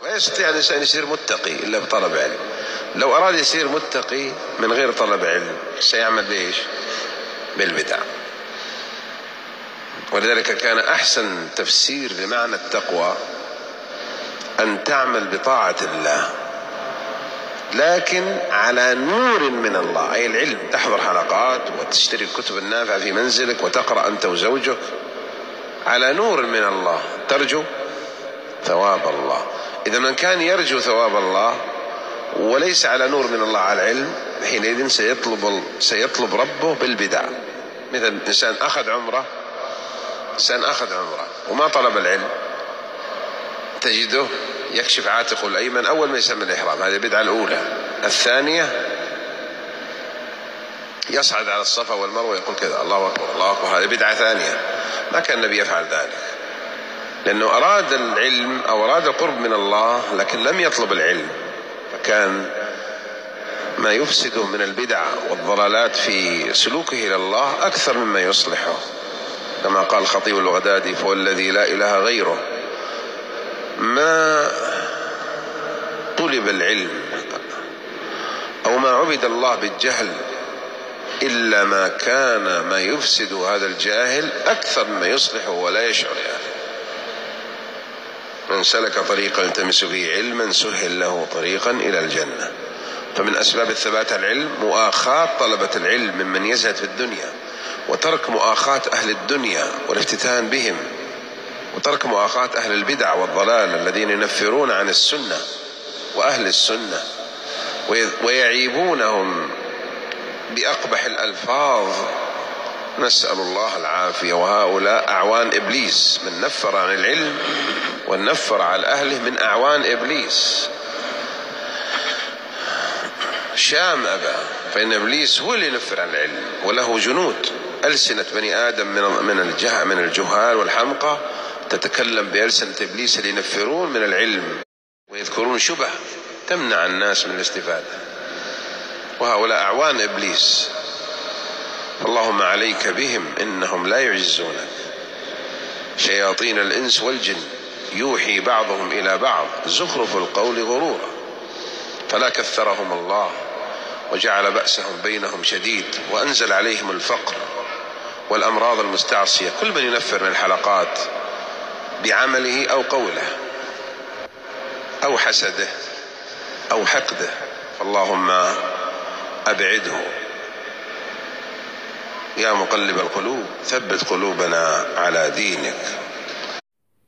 لا يستطيع الإنسان يصير متقي إلا بطلب علم. لو أراد يصير متقي من غير طلب علم سيعمل بإيش؟ بالبدع. ولذلك كان أحسن تفسير لمعنى التقوى أن تعمل بطاعة الله لكن على نور من الله، أي العلم، تحضر حلقات وتشتري الكتب النافعة في منزلك وتقرأ أنت وزوجك على نور من الله ترجو ثواب الله. إذا من كان يرجو ثواب الله وليس على نور من الله على العلم حينئذ سيطلب ربه بالبدع. مثل إنسان أخذ عمره وما طلب العلم، تجده يكشف عاتقه الأيمن أول ما يسمى الإحرام، هذه البدعة الأولى. الثانية يصعد على الصفا والمروة يقول كذا الله أكبر الله أكبر، هذه بدعة ثانية. ما كان النبي يفعل ذلك لأنه أراد العلم أو أراد القرب من الله لكن لم يطلب العلم، فكان ما يفسده من البدع والضلالات في سلوكه إلى الله أكثر مما يصلحه. كما قال الخطيب البغدادي: فوالذي لا إله غيره ما طلب العلم أو ما عبد الله بالجهل إلا ما كان ما يفسد هذا الجاهل أكثر مما يصلحه ولا يشعر يعني. من سلك طريقا يلتمس فيه علما سهل له طريقا إلى الجنة. فمن أسباب الثبات على العلم مؤاخاة طلبة العلم ممن يزهد في الدنيا، وترك مؤاخاة أهل الدنيا والافتتان بهم، وترك مؤاخاة أهل البدع والضلال الذين ينفرون عن السنة وأهل السنة ويعيبونهم بأقبح الألفاظ. نسأل الله العافية. وهؤلاء أعوان إبليس، من نفر عن العلم ونفر على أهله من أعوان إبليس. شام أبا، فإن إبليس هو اللي ينفر عن العلم وله جنود. ألسنة بني آدم من الجهال والحمقى تتكلم بألسنة إبليس اللي ينفرون من العلم ويذكرون شبه تمنع الناس من الاستفادة، وهؤلاء أعوان إبليس. اللهم عليك بهم إنهم لا يعجزونك. شياطين الإنس والجن يوحي بعضهم إلى بعض زخرف القول غرورا، فلا كثرهم الله وجعل بأسهم بينهم شديد وأنزل عليهم الفقر والأمراض المستعصية. كل من ينفر من الحلقات بعمله أو قوله أو حسده أو حقده فاللهم أبعده. يا مقلب القلوب ثبت قلوبنا على دينك.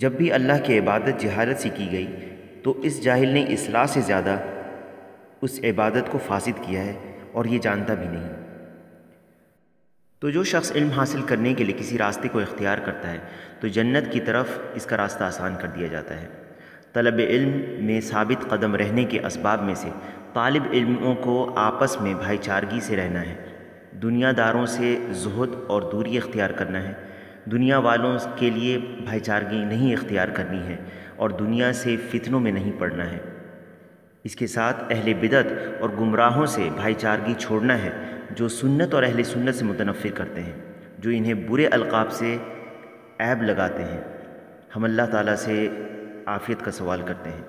جب بھی اللہ کی عبادت جہالت سے کی گئی تو اس جاہل نے اصلاح سے زیادہ اس عبادت کو فاسد کیا ہے اور یہ جانتا بھی نہیں۔ تو جو شخص علم حاصل کرنے کے لیے کسی راستے کو اختیار کرتا ہے تو جنت کی طرف اس کا راستہ آسان کر دیا جاتا ہے۔ طلب علم میں ثابت قدم رہنے کے اسباب میں سے طالب علموں کو آپس میں بھائی چارگی سے رہنا ہے، دنیا داروں سے زہد اور دوری اختیار کرنا ہے، دنیا والوں کے لیے بھائی چارگی نہیں اختیار کرنی ہے اور دنیا سے فتنوں میں نہیں پڑنا ہے۔ اس کے ساتھ اہل بدعت اور گمراہوں سے بھائی چارگی چھوڑنا ہے جو سنت اور اہل سنت سے متنفر کرتے ہیں، جو انہیں برے القاب سے عیب لگاتے ہیں۔ ہم اللہ تعالیٰ سے عافیت کا سوال کرتے ہیں۔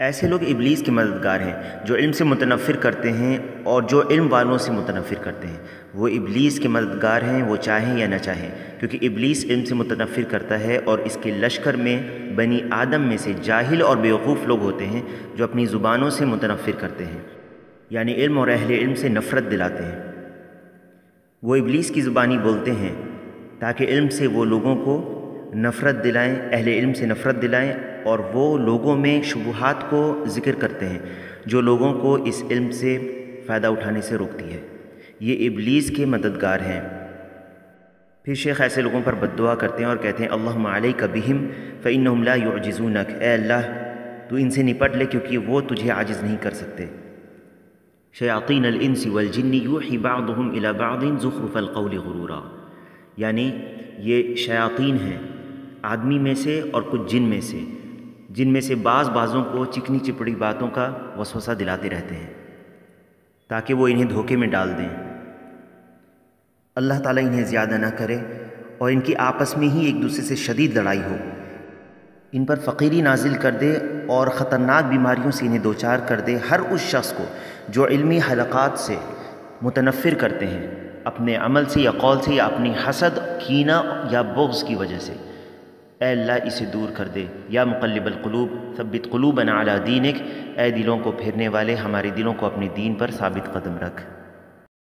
ایسے لوگ ابلیس کے مددگار ہیں جو علم سے متنفر کرتے ہیں اور جو علم والوں سے متنفر کرتے ہیں وہ ابلیس کے مددگار ہیں، وہ چاہیں یا نہ چاہیں، کیونکہ ابلیس علم سے متنفر کرتا ہے اور اس کے لشکر میں بنی آدم میں سے جاہل اور بیوقوف لوگ ہوتے ہیں جو اپنی زبانوں سے متنفر کرتے ہیں، یعنی علم اور اہل علم سے نفرت دلاتے ہیں۔ وہ ابلیس کی زبانی بولتے ہیں تاکہ علم سے وہ لوگوں کو نفرت دلائیں، اہل علم سے نفرت دلائیں، اور وہ لوگوں میں شبہات کو ذکر کرتے ہیں جو لوگوں کو اس علم سے فائدہ اٹھانے سے روکتی ہے۔ یہ ابلیس کے مددگار ہیں۔ پھر شیخ ایسے لوگوں پر بد دعا کرتے ہیں اور کہتے ہیں اللہم علیک بہم فإنہم لا یعجزونک، اے اللہ تو ان سے نپٹ لے کیونکہ وہ تجھے عاجز نہیں کر سکتے۔ شیاطین الانس والجن یوحی بعضهم الی بعض زخرف القول غرورا، یعنی یہ شیاطین ہیں آدمی میں سے اور کچھ جن میں سے، جن میں سے بعضوں کو چکنی چپڑی باتوں کا وسوسہ دلاتے رہتے ہیں تاکہ وہ انہیں دھوکے میں ڈال دیں۔ اللہ تعالیٰ انہیں زیادہ نہ کرے اور ان کی آپس میں ہی ایک دوسرے سے شدید لڑائی ہو، ان پر فقیری نازل کر دے اور خطرناک بیماریوں سے انہیں دوچار کر دے ہر اس شخص کو جو علمی حلقات سے متنفر کرتے ہیں اپنے عمل سے یا قول سے یا اپنی حسد، کینہ یا بغض کی وجہ سے۔ اے اللہ اسے دور کر دے۔ یا مقلب القلوب ثبت قلوبنا علی دینک، اے دلوں کو پھیرنے والے ہمارے دلوں کو اپنے دین پر ثابت قدم رکھ۔